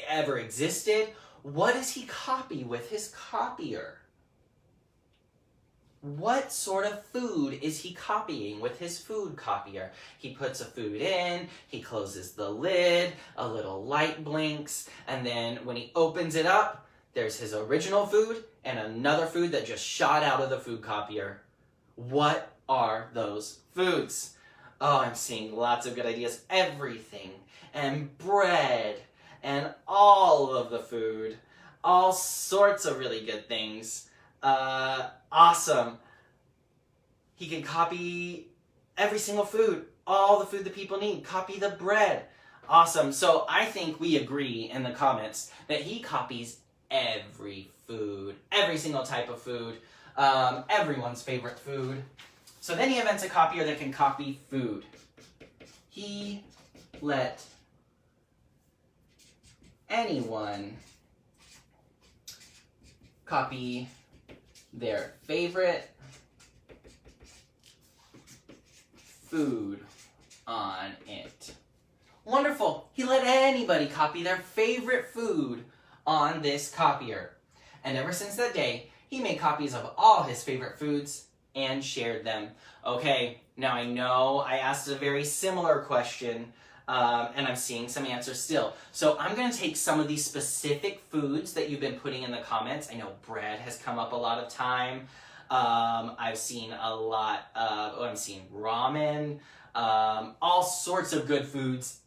ever existed? What does he copy with his copier? What sort of food is he copying with his food copier? He puts a food in, he closes the lid, a little light blinks, and then when he opens it up, there's his original food and another food that just shot out of the food copier. What are those foods? Oh, I'm seeing lots of good ideas. Everything, and bread, and all of the food. All sorts of really good things. Awesome. He can copy every single food, all the food that people need. Copy the bread. Awesome. So I think we agree in the comments that he copies every food, every single type of food, everyone's favorite food. So then he invents a copier that can copy food. He let anyone copy their favorite food on it. Wonderful. He let anybody copy their favorite food on this copier. And ever since that day, he made copies of all his favorite foods and shared them. Okay, now I know I asked a very similar question, and I'm seeing some answers still. So I'm going to take some of these specific foods that you've been putting in the comments. I know bread has come up a lot of time. I've seen a lot of, I'm seeing ramen, all sorts of good foods.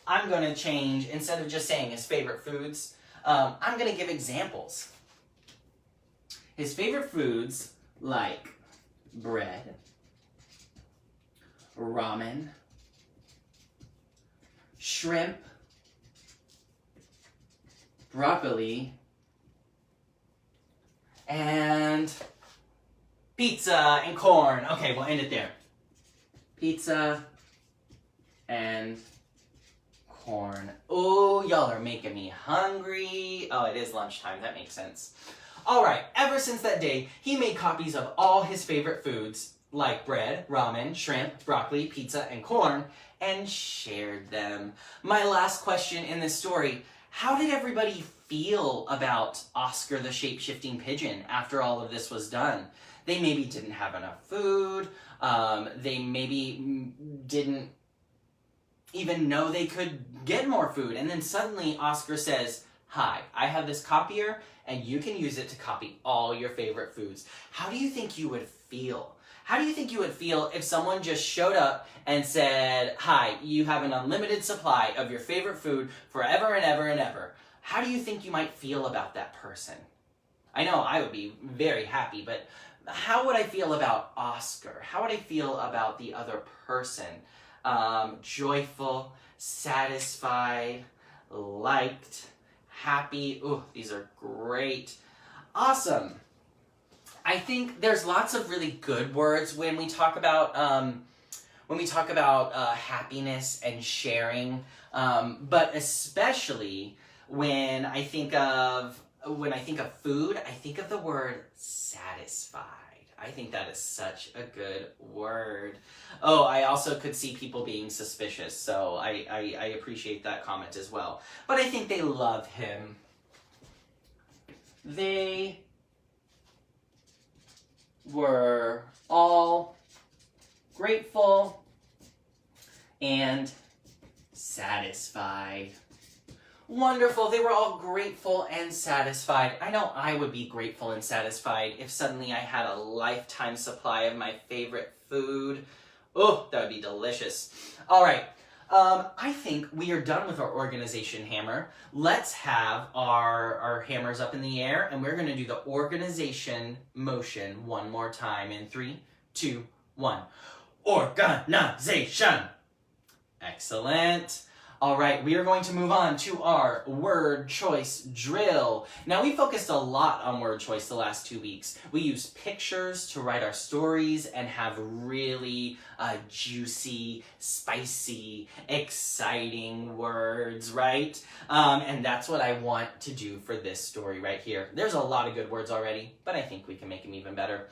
I'm going to change, instead of just saying his favorite foods, I'm going to give examples. His favorite foods like bread, ramen, shrimp, broccoli, and pizza and corn. Okay, we'll end it there. Pizza and corn. Oh, y'all are making me hungry. Oh, it is lunchtime. That makes sense. All right, ever since that day, he made copies of all his favorite foods, like bread, ramen, shrimp, broccoli, pizza, and corn, and shared them. My last question in this story, how did everybody feel about Oscar the shape-shifting pigeon after all of this was done? They maybe didn't have enough food. They maybe didn't even know they could get more food. And then suddenly Oscar says, "Hi, I have this copier, and you can use it to copy all your favorite foods." How do you think you would feel? How do you think you would feel if someone just showed up and said, "Hi, you have an unlimited supply of your favorite food forever and ever and ever"? How do you think you might feel about that person? I know I would be very happy, but how would I feel about Oscar? How would I feel about the other person? Joyful, satisfied, liked, happy. Ooh, these are great. Awesome. I think there's lots of really good words when we talk about happiness and sharing, but especially when I think of food, I think of the word satisfied. I think that is such a good word. Oh, I also could see people being suspicious, so I appreciate that comment as well. But I think they love him. They were all grateful and satisfied. Wonderful. They were all grateful and satisfied. I know I would be grateful and satisfied if suddenly I had a lifetime supply of my favorite food. Oh, that would be delicious. All right. I think we are done with our organization hammer. Let's have our hammers up in the air, and we're going to do the organization motion one more time in 3, 2, 1. Organization. Excellent. All right, we are going to move on to our word choice drill. Now, we focused a lot on word choice the last 2 weeks. We used pictures to write our stories and have really juicy, spicy, exciting words, right? And that's what I want to do for this story right here. There's a lot of good words already, but I think we can make them even better.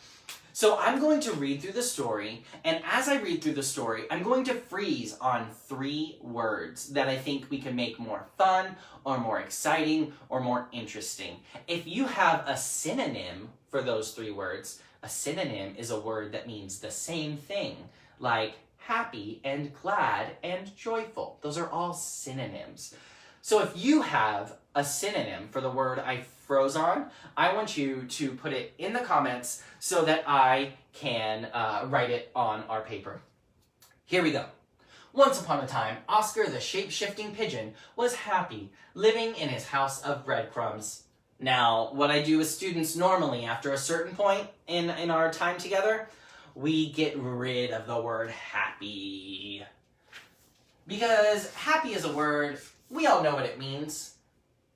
So I'm going to read through the story, and as I read through the story, I'm going to freeze on 3 words that I think we can make more fun, or more exciting, or more interesting. If you have a synonym for those 3 words, A synonym is a word that means the same thing, like happy and glad and joyful. Those are all synonyms. So if you have a synonym for the word I froze on, I want you to put it in the comments so that I can write it on our paper. Here we go. Once upon a time, Oscar the shape-shifting pigeon was happy, living in his house of breadcrumbs. Now, what I do with students normally after a certain point in our time together, we get rid of the word happy. Because happy is a word, we all know what it means,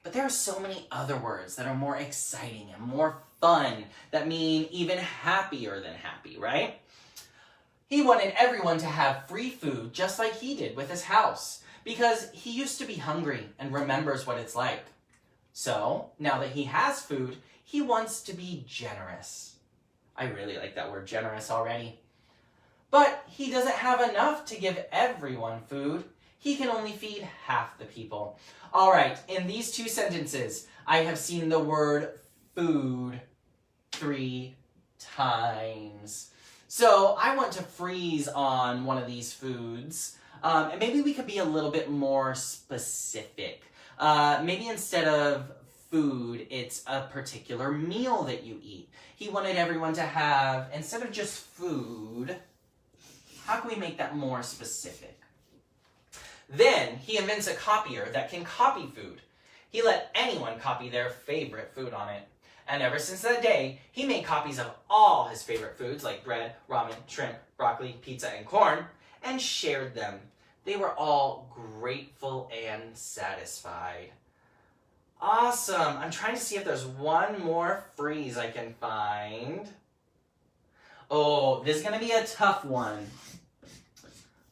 but there are so many other words that are more exciting and more fun that mean even happier than happy, right? He wanted everyone to have free food just like he did with his house, because he used to be hungry and remembers what it's like. So, now that he has food, he wants to be generous. I really like that word generous already. But he doesn't have enough to give everyone food. He can only feed half the people. All right, in these two sentences, I have seen the word food 3 times. So I want to freeze on one of these foods, and maybe we could be a little bit more specific. Maybe instead of food, it's a particular meal that you eat. He wanted everyone to have, instead of just food, how can we make that more specific? Then he invents a copier that can copy food. He let anyone copy their favorite food on it. And ever since that day, he made copies of all his favorite foods like bread, ramen, shrimp, broccoli, pizza, and corn, and shared them. They were all grateful and satisfied. Awesome! I'm trying to see if there's one more phrase I can find. Oh, this is going to be a tough one.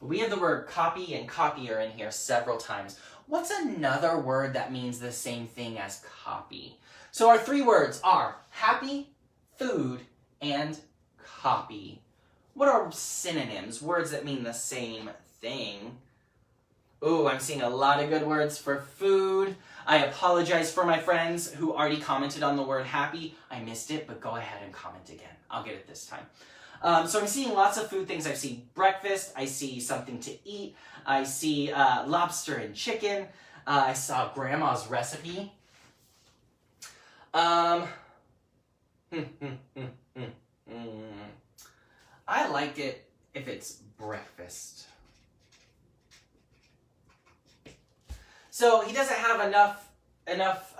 We have the word copy and copier in here several times. What's another word that means the same thing as copy? So our 3 words are happy, food, and copy. What are synonyms? Words that mean the same thing. Ooh, I'm seeing a lot of good words for food. I apologize for my friends who already commented on the word happy. I missed it, but go ahead and comment again. I'll get it this time. So I'm seeing lots of food things. I see breakfast. I see something to eat. I see lobster and chicken. I saw grandma's recipe. I like it if it's breakfast. So he doesn't have enough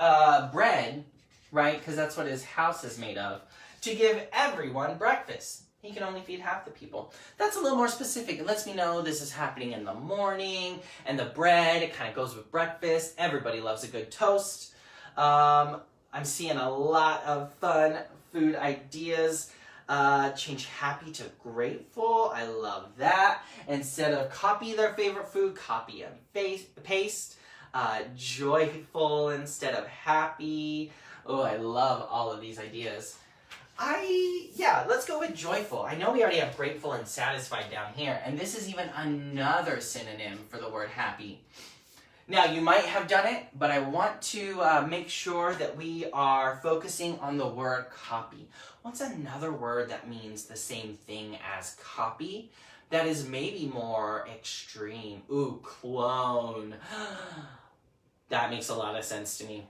bread, right? Because that's what his house is made of, to give everyone breakfast. He can only feed half the people. That's a little more specific. It lets me know this is happening in the morning, and the bread, it kind of goes with breakfast. Everybody loves a good toast. I'm seeing a lot of fun food ideas. Change happy to grateful. I love that. Instead of copy their favorite food, copy and paste. Joyful instead of happy. Oh, I love all of these ideas. Let's go with joyful. I know we already have grateful and satisfied down here, and this is even another synonym for the word happy. Now, you might have done it, but I want to make sure that we are focusing on the word copy. What's another word that means the same thing as copy that is maybe more extreme? Ooh, clone. That makes a lot of sense to me.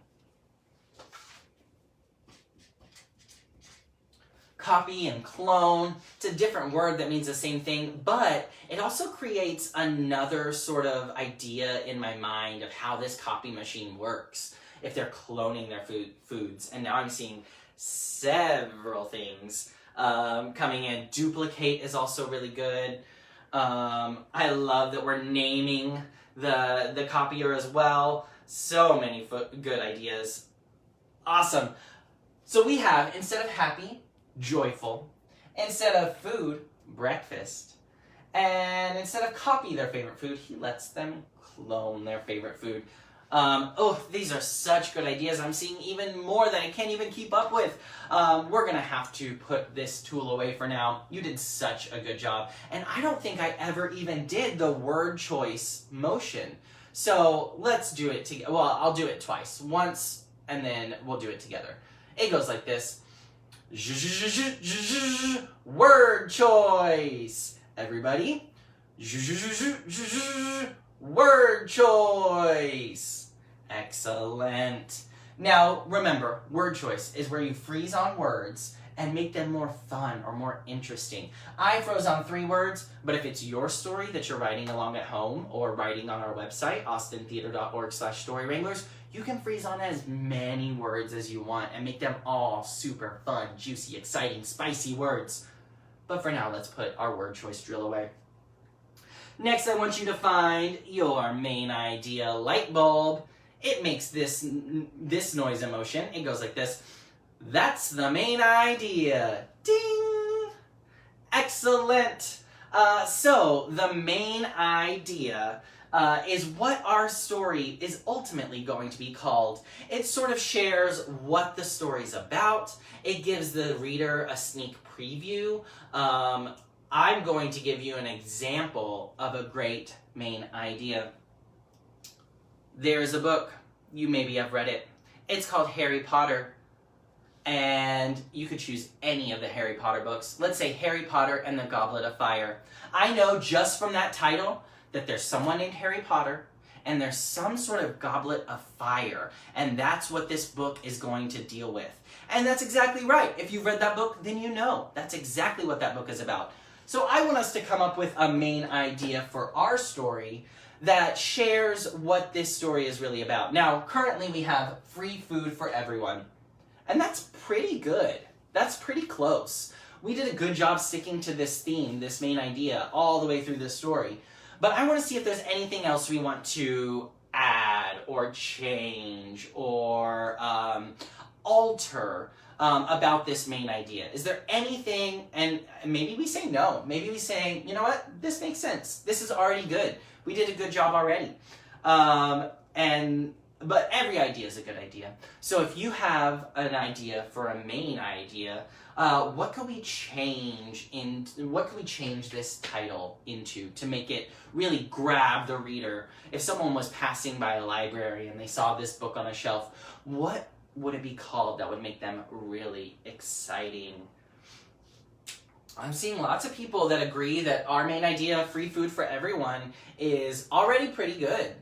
Copy and clone, it's a different word that means the same thing, but it also creates another sort of idea in my mind of how this copy machine works if they're cloning their foods. And now I'm seeing several things coming in. Duplicate is also really good. I love that we're naming the copier as well. So many good ideas. Awesome. So we have, instead of happy, joyful, instead of food, breakfast, and instead of copy their favorite food, he lets them clone their favorite food. These are such good ideas. I'm seeing even more that I can't even keep up with. We're gonna have to put this tool away for now. You did such a good job, and I don't think I ever even did the word choice motion. So let's do it together. Well, I'll do it twice. Once, and then we'll do it together. It goes like this. Word choice. Everybody. Word choice. Excellent. Now, remember, word choice is where you freeze on words and make them more fun or more interesting. I froze on 3 words, but if it's your story that you're writing along at home or writing on our website, austintheater.org/Story Wranglers, you can freeze on as many words as you want and make them all super fun, juicy, exciting, spicy words. But for now, let's put our word choice drill away. Next, I want you to find your main idea light bulb. It makes this noise and motion. It goes like this. That's the main idea. Ding! Excellent. So the main idea is what our story is ultimately going to be called. It sort of shares what the story's about. It gives the reader a sneak preview. I'm going to give you an example of a great main idea. There's a book. You maybe have read it. It's called Harry Potter. And you could choose any of the Harry Potter books. Let's say Harry Potter and the Goblet of Fire. I know just from that title that there's someone named Harry Potter and there's some sort of goblet of fire. And that's what this book is going to deal with. And that's exactly right. If you've read that book, then you know. That's exactly what that book is about. So I want us to come up with a main idea for our story that shares what this story is really about. Now, currently we have free food for everyone. And that's pretty good. That's pretty close. We did a good job sticking to this theme, this main idea, all the way through this story. But I want to see if there's anything else we want to add or change or alter about this main idea. Is there anything, and maybe we say no. Maybe we say, you know what, this makes sense. This is already good. We did a good job already. But every idea is a good idea. So if you have an idea for a main idea, what could we change this title into to make it really grab the reader? If someone was passing by a library and they saw this book on a shelf, what would it be called that would make them really exciting? I'm seeing lots of people that agree that our main idea, free food for everyone, is already pretty good.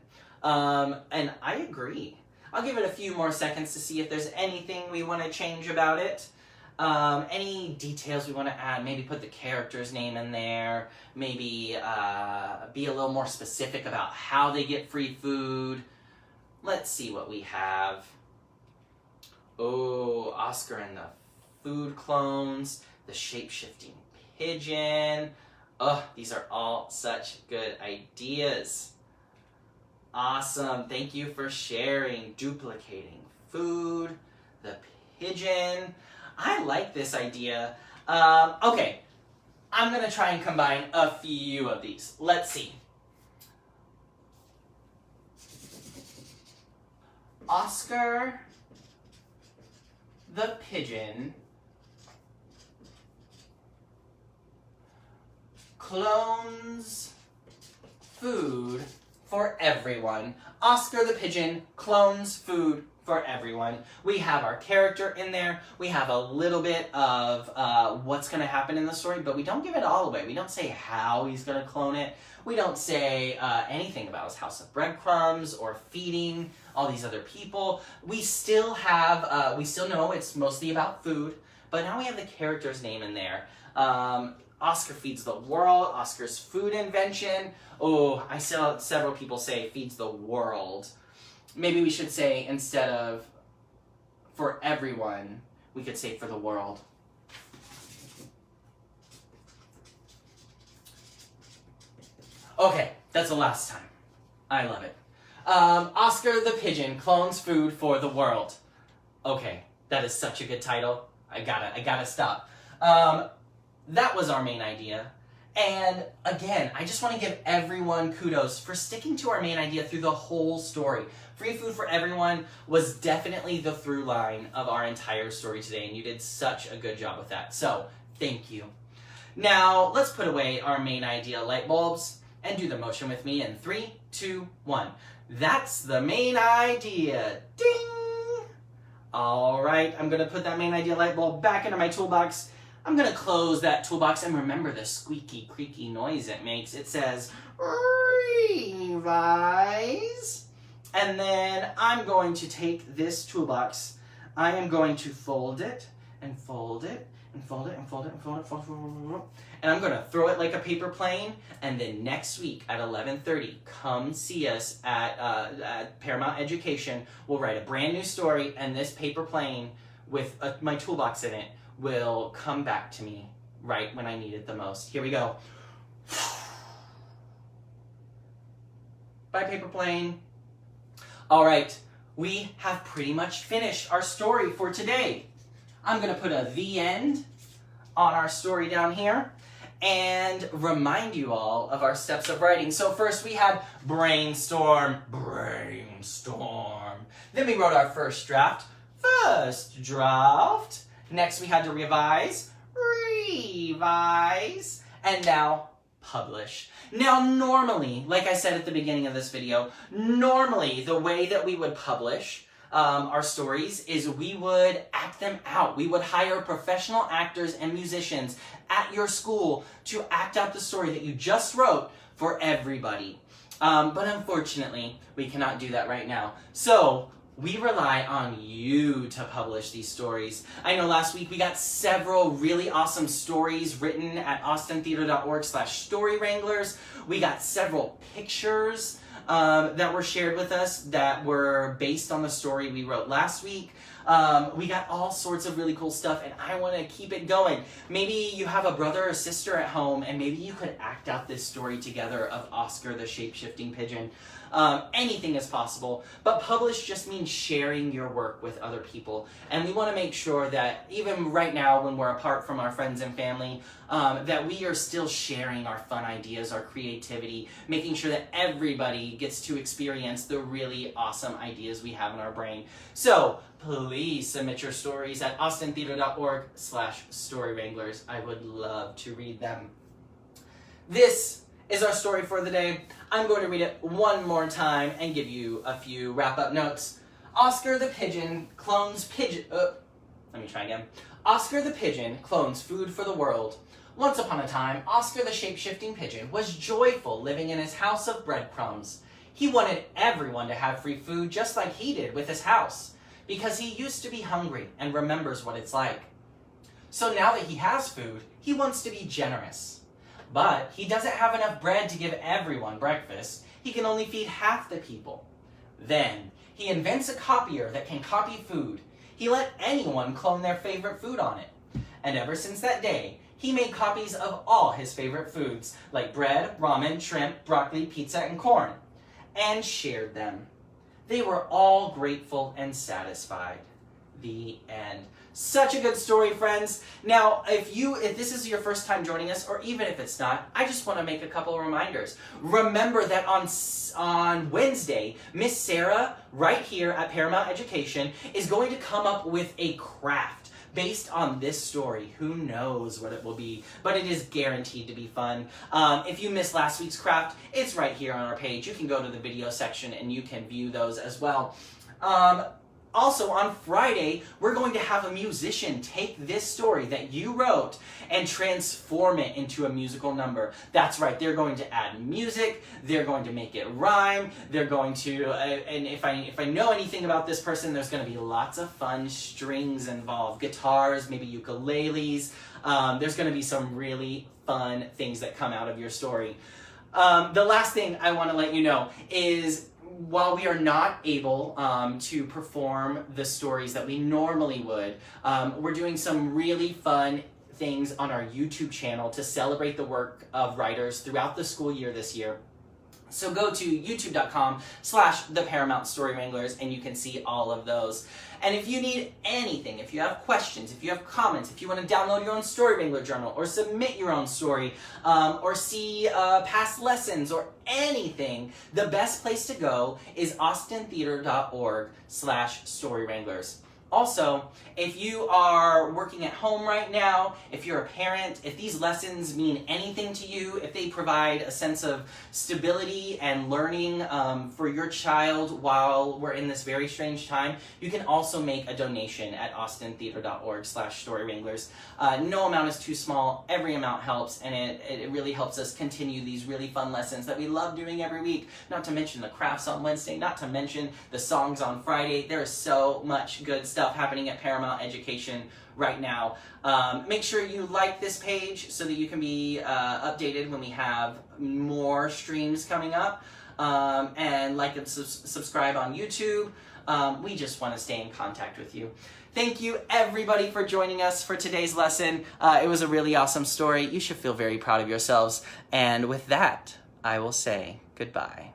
And I agree. I'll give it a few more seconds to see if there's anything we want to change about it. Any details we want to add. Maybe put the character's name in there. Maybe be a little more specific about how they get free food. Let's see what we have. Oh, Oscar and the food clones. The shape-shifting pigeon. Oh, these are all such good ideas. Awesome. Thank you for sharing. Duplicating food, the pigeon. I like this idea. Okay, I'm going to try and combine a few of these. Let's see. Oscar the pigeon clones food for everyone. Oscar the pigeon clones food for everyone. We have our character in there. We have a little bit of what's going to happen in the story, but we don't give it all away. We don't say how he's going to clone it. We don't say anything about his house of breadcrumbs or feeding all these other people. We still have, we still know it's mostly about food, but now we have the character's name in there. Oscar feeds the world. Oscar's food invention. Oh, I saw several people say feeds the world. Maybe we should say, instead of for everyone, we could say for the world. Okay, that's the last time. I love it. Oscar the pigeon clones food for the world. Okay, that is such a good title. I gotta stop. That was our main idea. And again, I just want to give everyone kudos for sticking to our main idea through the whole story. Free food for everyone was definitely the through line of our entire story today, and you did such a good job with that. So, thank you. Now, let's put away our main idea light bulbs and do the motion with me in 3, 2, 1. That's the main idea. Ding! All right, I'm gonna put that main idea light bulb back into my toolbox. I'm gonna close that toolbox and remember the squeaky, creaky noise it makes. It says, revise. And then I'm going to take this toolbox. I am going to fold it and fold it and fold it and fold it and fold it, fold. And I'm gonna throw it like a paper plane. And then next week at 11:30, come see us at Paramount Education. We'll write a brand new story, and this paper plane with my toolbox in it will come back to me right when I need it the most. Here we go. Bye, paper plane. All right, we have pretty much finished our story for today. I'm gonna put a the end on our story down here and remind you all of our steps of writing. So first we had brainstorm. Then we wrote our first draft. Next we had to revise, and now publish. Now normally, like I said at the beginning of this video, normally the way that we would publish our stories is we would act them out. We would hire professional actors and musicians at your school to act out the story that you just wrote for everybody. But unfortunately, we cannot do that right now. So we rely on you to publish these stories. I know last week we got several really awesome stories written at austintheater.org/Story Wranglers. We got several pictures that were shared with us that were based on the story we wrote last week. We got all sorts of really cool stuff, and I want to keep it going. Maybe you have a brother or sister at home, and maybe you could act out this story together of Oscar the shape-shifting pigeon. Anything is possible, but publish just means sharing your work with other people. And we want to make sure that even right now when we're apart from our friends and family, that we are still sharing our fun ideas, our creativity, making sure that everybody gets to experience the really awesome ideas we have in our brain. So please submit your stories at austintheater.org/Story Wranglers. I would love to read them. This is our story for the day. I'm going to read it one more time and give you a few wrap-up notes. Oscar the pigeon clones pigeon... let me try again. Oscar the pigeon clones food for the world. Once upon a time, Oscar the shape-shifting pigeon was joyful living in his house of breadcrumbs. He wanted everyone to have free food just like he did with his house, because he used to be hungry and remembers what it's like. So now that he has food, he wants to be generous. But he doesn't have enough bread to give everyone breakfast. He can only feed half the people. Then, he invents a copier that can copy food. He let anyone clone their favorite food on it. And ever since that day, he made copies of all his favorite foods, like bread, ramen, shrimp, broccoli, pizza, and corn, and shared them. They were all grateful and satisfied. The end. Such a good story, friends. Now, if this is your first time joining us, or even if it's not, I just want to make a couple of reminders. Remember that on Wednesday, Miss Sarah, right here at Paramount Education, is going to come up with a craft based on this story. Who knows what it will be, but it is guaranteed to be fun. If you missed last week's craft, it's right here on our page. You can go to the video section and you can view those as well. Also, on Friday, we're going to have a musician take this story that you wrote and transform it into a musical number. That's right, they're going to add music, they're going to make it rhyme, they're going to, and if I know anything about this person, there's going to be lots of fun strings involved, guitars, maybe ukuleles. There's going to be some really fun things that come out of your story. The last thing I want to let you know is, while we are not able to perform the stories that we normally would, we're doing some really fun things on our YouTube channel to celebrate the work of writers throughout the school year this year. So go to youtube.com/The Paramount Story Wranglers and you can see all of those. And if you need anything, if you have questions, if you have comments, if you want to download your own Story Wrangler journal or submit your own story or see past lessons or anything, the best place to go is austintheater.org/Story Wranglers. Also, if you are working at home right now, if you're a parent, if these lessons mean anything to you, if they provide a sense of stability and learning for your child while we're in this very strange time, you can also make a donation at austintheater.org/storywranglers. No amount is too small, every amount helps, and it really helps us continue these really fun lessons that we love doing every week. Not to mention the crafts on Wednesday, not to mention the songs on Friday. There is so much good stuff happening at Paramount Education right now. Make sure you like this page so that you can be updated when we have more streams coming up. And like and subscribe on YouTube. We just want to stay in contact with you. Thank you everybody for joining us for today's lesson. It was a really awesome story. You should feel very proud of yourselves. And with that, I will say goodbye.